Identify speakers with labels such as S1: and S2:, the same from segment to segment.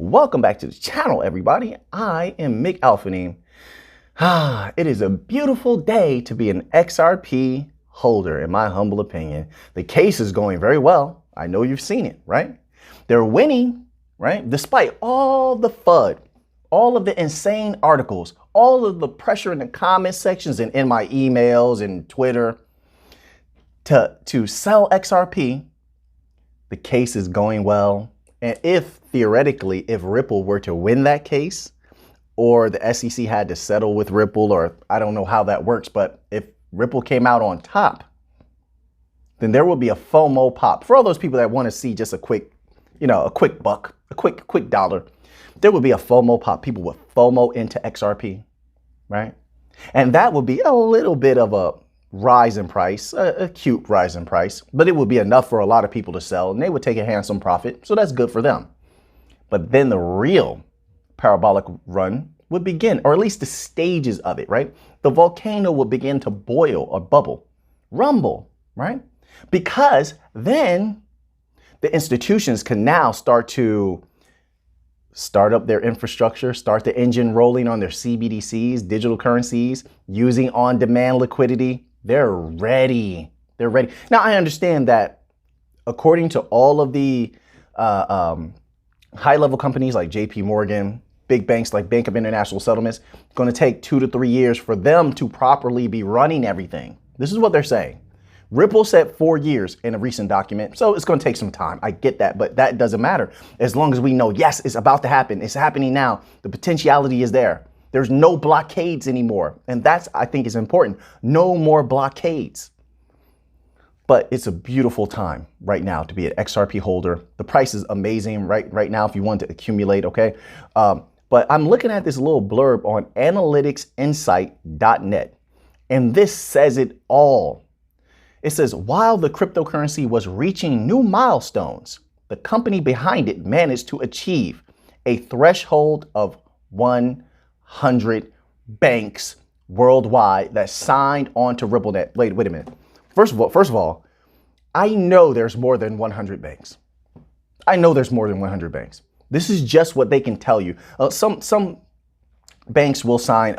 S1: Welcome back to the channel, everybody. I am Auphanim. It is a beautiful day to be an XRP holder, in my humble opinion. The case is going very well. I know you've seen it, right? They're winning, right? Despite all the FUD, all of the insane articles, all of the pressure in the comment sections and in my emails and Twitter to sell XRP, the case is going well. And if theoretically, if Ripple were to win that case, or the SEC had to settle with Ripple, or I don't know how that works, but if Ripple came out on top, then there will be a FOMO pop. For all those people that want to see just a quick, a quick buck, a quick dollar, there will be a FOMO pop. People will FOMO into XRP, right? And that would be a little bit of a rise in price, a cute rise in price, but it would be enough for a lot of people to sell and they would take a handsome profit. So that's good for them. But then the real parabolic run would begin, or at least the stages of it, right? The volcano will begin to boil or bubble, rumble, right? Because then the institutions can now start up their infrastructure, start the engine rolling on their CBDCs, digital currencies, using on-demand liquidity. They're ready. They're ready. Now, I understand that according to all of the high-level companies like JP Morgan, big banks like Bank of International Settlements, it's going to take 2 to 3 years for them to properly be running everything. This is what they're saying. Ripple said 4 years in a recent document, so it's going to take some time. I get that, but that doesn't matter. As long as we know, yes, it's about to happen. It's happening now. The potentiality is there. There's no blockades anymore. And that's, I think, is important. No more blockades. But it's a beautiful time right now to be an XRP holder. The price is amazing right now if you want to accumulate, okay? But I'm looking at this little blurb on analyticsinsight.net. And this says it all. It says, while the cryptocurrency was reaching new milestones, the company behind it managed to achieve a threshold of 100 banks worldwide that signed on to RippleNet. Wait a minute. First of all, I know there's more than 100 banks. I know there's more than 100 banks. This is just what they can tell you. Some banks will sign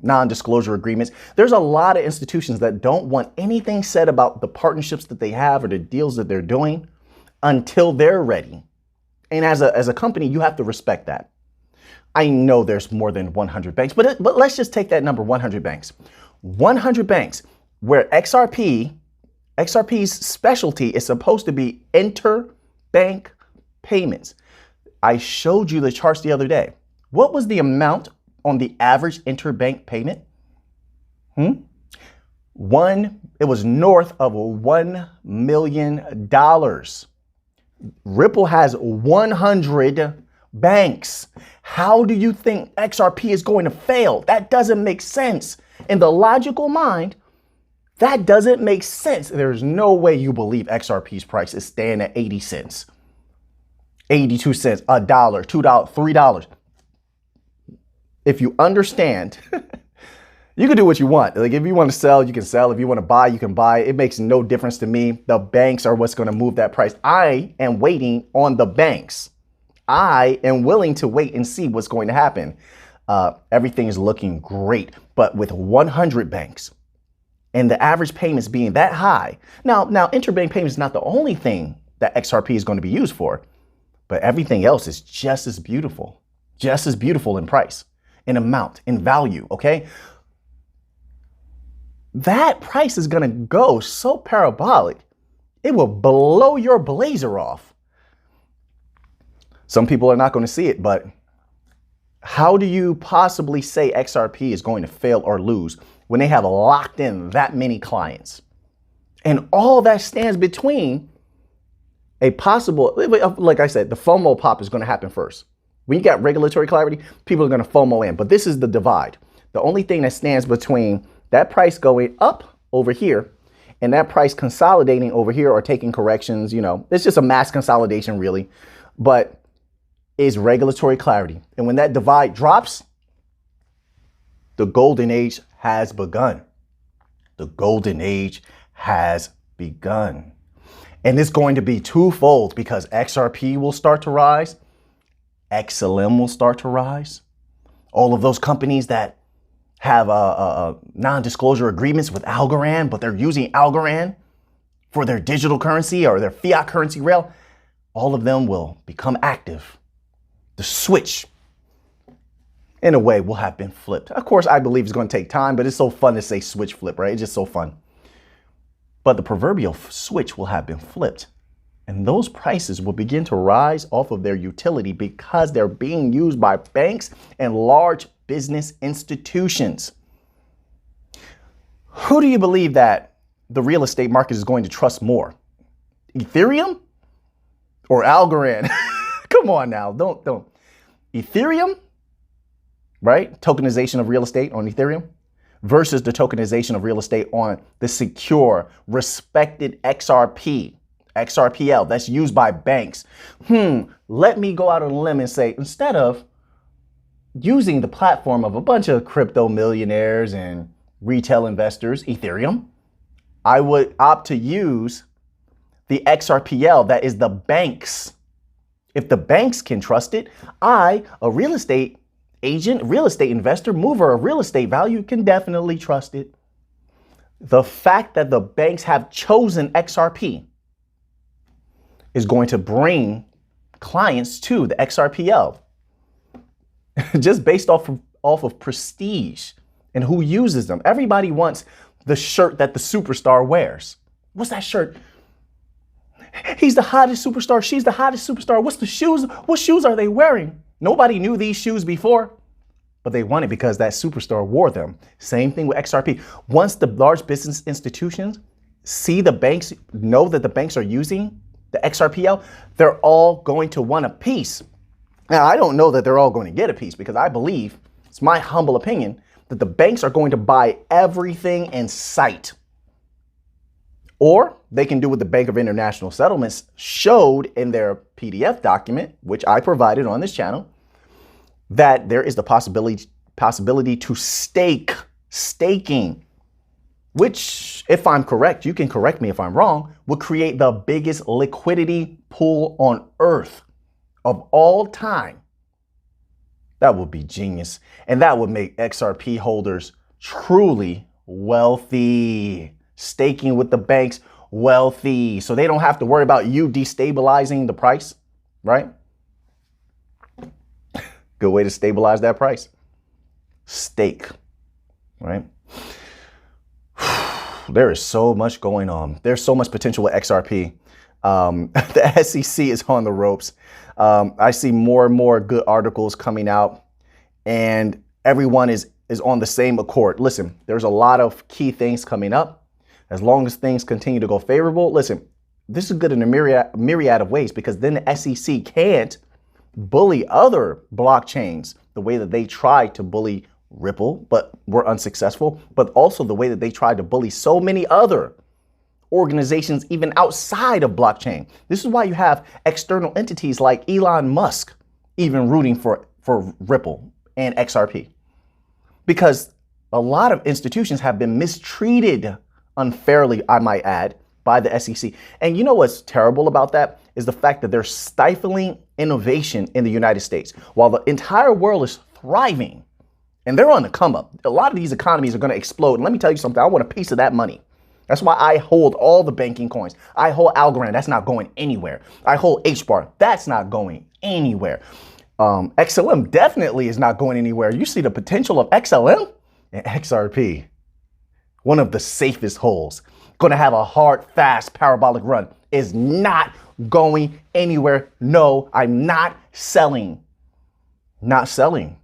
S1: non-disclosure agreements. There's a lot of institutions that don't want anything said about the partnerships that they have or the deals that they're doing until they're ready. And as a company, you have to respect that. I know there's more than 100 banks, but let's just take that number, 100 banks. 100 banks where XRP's specialty is supposed to be interbank payments. I showed you the charts the other day. What was the amount on the average interbank payment? It was north of $1 million. Ripple has 100 banks. How do you think XRP is going to fail? That doesn't make sense. In the logical mind, that doesn't make sense. There's no way you believe XRP's price is staying at 80 cents, 82 cents, $1, $2, $3. If you understand, you can do what you want. Like if you want to sell, you can sell. If you want to buy, you can buy. It makes no difference to me. The banks are what's going to move that price. I am waiting on the banks. I am willing to wait and see what's going to happen. Everything is looking great, but with 100 banks and the average payments being that high. Now interbank payments is not the only thing that XRP is going to be used for, but everything else is just as beautiful in price, in amount, in value, okay? That price is going to go so parabolic, it will blow your blazer off. Some people are not going to see it, but how do you possibly say XRP is going to fail or lose when they have locked in that many clients? And all that stands between a possible, like I said, the FOMO pop is going to happen first. When you got regulatory clarity, people are going to FOMO in, but this is the divide. The only thing that stands between that price going up over here and that price consolidating over here or taking corrections, it's just a mass consolidation really, but is regulatory clarity. And when that divide drops, the golden age has begun. The golden age has begun. And it's going to be twofold because XRP will start to rise XLM will start to rise. All of those companies that have non-disclosure agreements with Algorand, but they're using Algorand for their digital currency or their fiat currency rail, all of them will become active. The switch, in a way, will have been flipped. Of course, I believe it's going to take time, but it's so fun to say switch flip, right? It's just so fun. But the proverbial switch will have been flipped. And those prices will begin to rise off of their utility because they're being used by banks and large business institutions. Who do you believe that the real estate market is going to trust more? Ethereum or Algorand? Come on now, don't. Ethereum, right? Tokenization of real estate on Ethereum versus the tokenization of real estate on the secure, respected XRP. XRPL that's used by banks. Let me go out on a limb and say, instead of using the platform of a bunch of crypto millionaires and retail investors, Ethereum, I would opt to use the XRPL that is the banks. If the banks can trust it, I, a real estate agent, real estate investor, mover of real estate value, can definitely trust it. The fact that the banks have chosen XRP is going to bring clients to the XRPL just based off of prestige and who uses them. Everybody wants the shirt that the superstar wears. What's that shirt? He's the hottest superstar. She's the hottest superstar. What's the shoes? What shoes are they wearing? Nobody knew these shoes before, but they want it because that superstar wore them. Same thing with XRP. Once the large business institutions see the banks, know that the banks are using the XRPL, they're all going to want a piece. Now, I don't know that they're all going to get a piece because I believe, it's my humble opinion, that the banks are going to buy everything in sight. Or they can do what the Bank of International Settlements showed in their PDF document, which I provided on this channel, that there is the possibility to staking, which, if I'm correct, you can correct me if I'm wrong, would create the biggest liquidity pool on earth of all time. That would be genius. And that would make XRP holders truly wealthy. Staking with the banks, wealthy. So they don't have to worry about you destabilizing the price, right? Good way to stabilize that price. Stake, right? There is so much going on. There's so much potential with XRP. The SEC is on the ropes. I see more and more good articles coming out, and everyone is on the same accord. Listen, there's a lot of key things coming up. As long as things continue to go favorable, listen, this is good in a myriad of ways, because then the SEC can't bully other blockchains the way that they tried to bully Ripple, but were unsuccessful, but also the way that they tried to bully so many other organizations even outside of blockchain. This is why you have external entities like Elon Musk even rooting for Ripple and XRP, because a lot of institutions have been mistreated unfairly, I might add, by the SEC. And you know what's terrible about that is the fact that they're stifling innovation in the United States while the entire world is thriving. And they're on the come up. A lot of these economies are going to explode. And let me tell you something. I want a piece of that money. That's why I hold all the banking coins. I hold Algorand. That's not going anywhere. I hold HBAR. That's not going anywhere. XLM definitely is not going anywhere. You see the potential of XLM and XRP. One of the safest holds. Going to have a hard, fast, parabolic run. Is not going anywhere. No, I'm not selling. Not selling.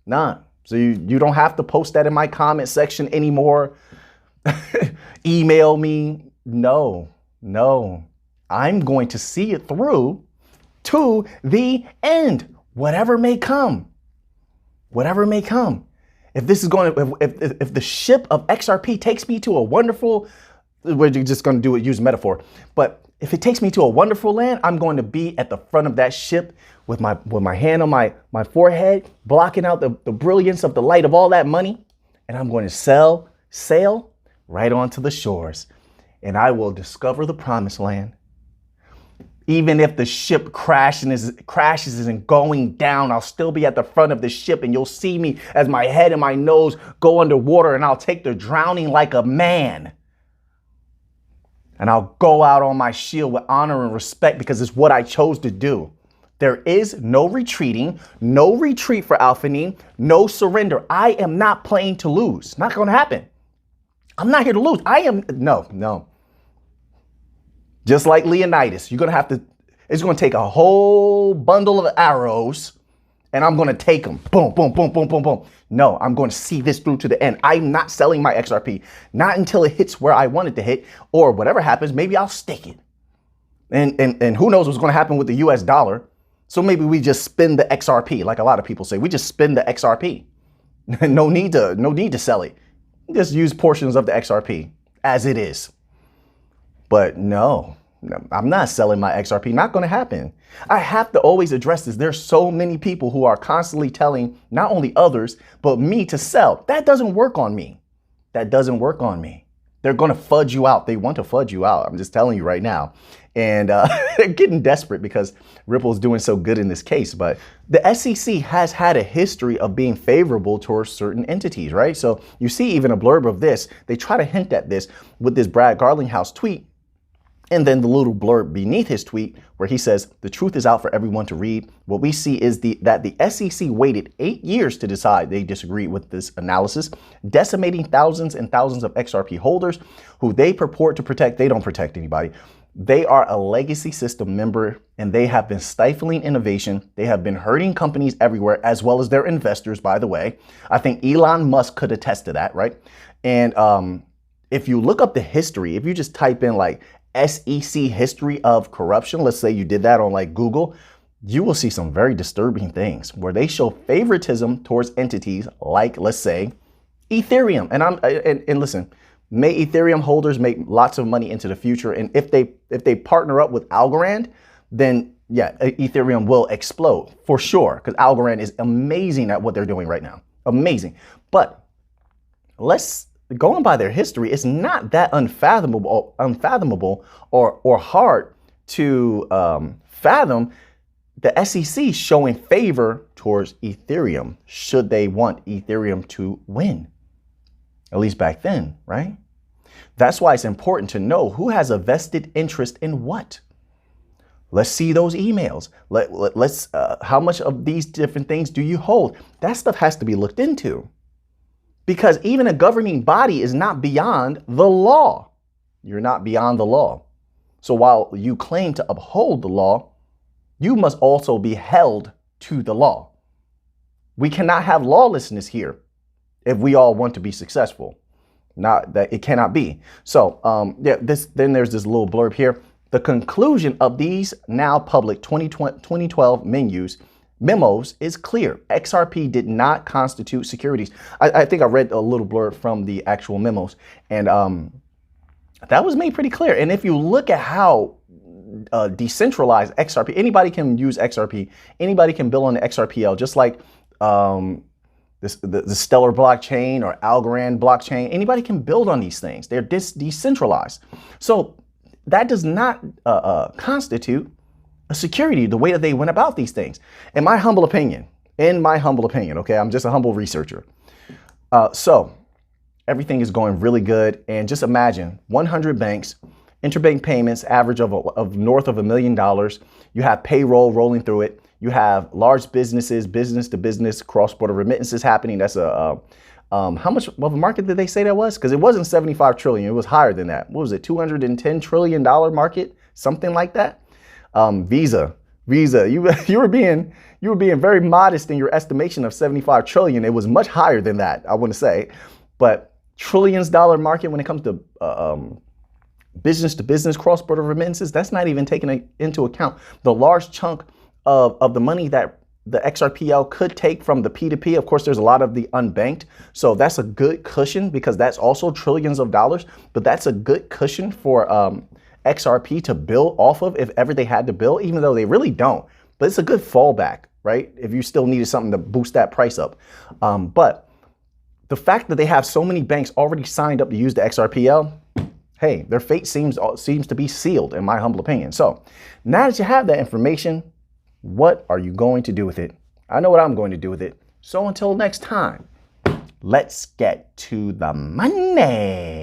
S1: Not. So you don't have to post that in my comment section anymore. Email me. No. I'm going to see it through to the end. Whatever may come. Whatever may come. If this is going to, if the ship of XRP takes me to a wonderful, we're just going to do it, use metaphor. But if it takes me to a wonderful land, I'm going to be at the front of that ship with my hand on my forehead, blocking out the brilliance of the light of all that money. And I'm going to sail right onto the shores. And I will discover the promised land. Even if the ship crashes and going down, I'll still be at the front of the ship and you'll see me as my head and my nose go underwater, and I'll take the drowning like a man. And I'll go out on my shield with honor and respect because it's what I chose to do. There is no retreating, no retreat for Auphanim, no surrender. I am not playing to lose. Not going to happen. I'm not here to lose. No. Just like Leonidas, it's going to take a whole bundle of arrows and I'm going to take them. Boom, boom, boom, boom, boom, boom. No, I'm going to see this through to the end. I'm not selling my XRP, not until it hits where I want it to hit, or whatever happens, maybe I'll stick it. And who knows what's going to happen with the US dollar. So maybe we just spend the XRP, like a lot of people say. We just spend the XRP. No need to sell it. Just use portions of the XRP as it is. But no, I'm not selling my XRP. Not going to happen. I have to always address this. There's so many people who are constantly telling not only others, but me to sell. That doesn't work on me. That doesn't work on me. They're going to fudge you out. They want to fudge you out. I'm just telling you right now. And they're getting desperate because Ripple's doing so good in this case. But the SEC has had a history of being favorable towards certain entities, right? So you see even a blurb of this. They try to hint at this with this Brad Garlinghouse tweet. And then the little blurb beneath his tweet where he says, the truth is out for everyone to read. What we see is that the SEC waited 8 years to decide they disagreed with this analysis, decimating thousands and thousands of XRP holders who they purport to protect. They don't protect anybody. They are a legacy system member and they have been stifling innovation. They have been hurting companies everywhere, as well as their investors, by the way. I think Elon Musk could attest to that, right? And if you look up the history, if you just type in like SEC history of corruption, let's say you did that on like Google, you will see some very disturbing things where they show favoritism towards entities like, let's say, Ethereum. And listen, may Ethereum holders make lots of money into the future. And if they partner up with Algorand, then yeah, Ethereum will explode for sure, because Algorand is amazing at what they're doing right now. Amazing. But going by their history, it's not that unfathomable or hard to fathom the SEC showing favor towards Ethereum should they want Ethereum to win, at least back then, right? That's why it's important to know who has a vested interest in what. Let's see those emails. Let's how much of these different things do you hold? That stuff has to be looked into. Because even a governing body is not beyond the law. You're not beyond the law. So while you claim to uphold the law, you must also be held to the law. We cannot have lawlessness here if we all want to be successful. Not that it cannot be. So then there's this little blurb here. The conclusion of these now public 2012 memos is clear. XRP did not constitute securities. I think I read a little blurb from the actual memos, and that was made pretty clear. And if you look at how decentralized XRP, anybody can use XRP, anybody can build on the XRPL, just like the Stellar blockchain or Algorand blockchain. Anybody can build on these things. They're decentralized. So that does not constitute a security, the way that they went about these things. In my humble opinion, okay, I'm just a humble researcher. So everything is going really good. And just imagine 100 banks, interbank payments average of north of $1 million. You have payroll rolling through it. You have large businesses, business to business, cross-border remittances happening. That's how much of a market did they say that was? Because it wasn't 75 trillion. It was higher than that. What was it? $210 trillion market, something like that. Visa, you were being very modest in your estimation of 75 trillion. It was much higher than that, I want to say. But trillions dollar market when it comes to business to business, cross-border remittances, that's not even taking into account the large chunk of the money that the XRPL could take from the P2P. Of course, there's a lot of the unbanked. So that's a good cushion because that's also trillions of dollars. But that's a good cushion for XRP to build off of if ever they had to build, even though they really don't. But it's a good fallback, right? If you still needed something to boost that price up. But the fact that they have so many banks already signed up to use the XRPL, hey, their fate seems to be sealed, in my humble opinion. So now that you have that information, what are you going to do with it? I know what I'm going to do with it. So until next time, let's get to the money.